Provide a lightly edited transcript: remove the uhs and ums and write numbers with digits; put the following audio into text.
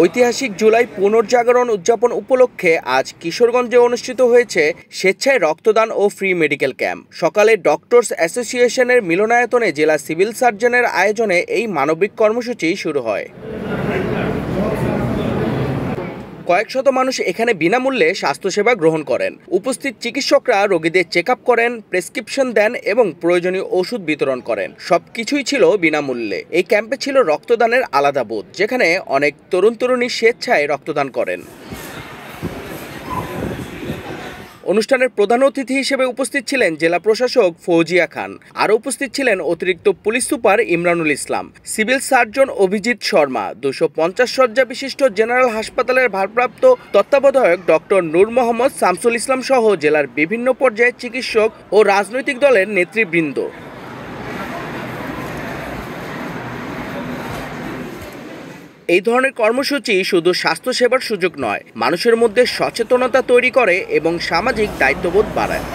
ঐতিহাসিক জুলাই পুনর্জাগরণ উদযাপন উপলক্ষে আজ কিশোরগঞ্জে অনুষ্ঠিত হয়েছে স্বেচ্ছায় রক্তদান ও ফ্রি মেডিকেল ক্যাম্প। সকালে ডক্টরস অ্যাসোসিয়েশনের মিলনায়তনে জেলা সিভিল সার্জনের আয়োজনে এই মানবিক কর্মসূচি শুরু হয়। কয়েক শত মানুষ এখানে বিনামূল্যে স্বাস্থ্যসেবা গ্রহণ করেন। উপস্থিত চিকিৎসকরা রোগীদের চেক আপ করেন, প্রেসক্রিপশন দেন এবং প্রয়োজনীয় ওষুধ বিতরণ করেন। সবকিছুই ছিল বিনামূল্যে। এই ক্যাম্পে ছিল রক্তদানের আলাদা বুথ, যেখানে অনেক তরুণ তরুণী স্বেচ্ছায় রক্তদান করেন। অনুষ্ঠানের প্রধান অতিথি হিসেবে উপস্থিত ছিলেন জেলা প্রশাসক ফৌজিয়া খান। আরও উপস্থিত ছিলেন অতিরিক্ত পুলিশ সুপার ইমরানুল ইসলাম, সিভিল সার্জন অভিজিৎ শর্মা, 250 শয্যা বিশিষ্ট জেনারেল হাসপাতালের ভারপ্রাপ্ত তত্ত্বাবধায়ক ডক্টর নূর মোহাম্মদ শামসুল ইসলাম সহ জেলার বিভিন্ন পর্যায়ের চিকিৎসক ও রাজনৈতিক দলের নেতৃবৃন্দ। এই ধরনের কর্মসূচি শুধু স্বাস্থ্যসেবার সুযোগ নয়, মানুষের মধ্যে সচেতনতা তৈরি করে এবং সামাজিক দায়িত্ববোধ বাড়ায়।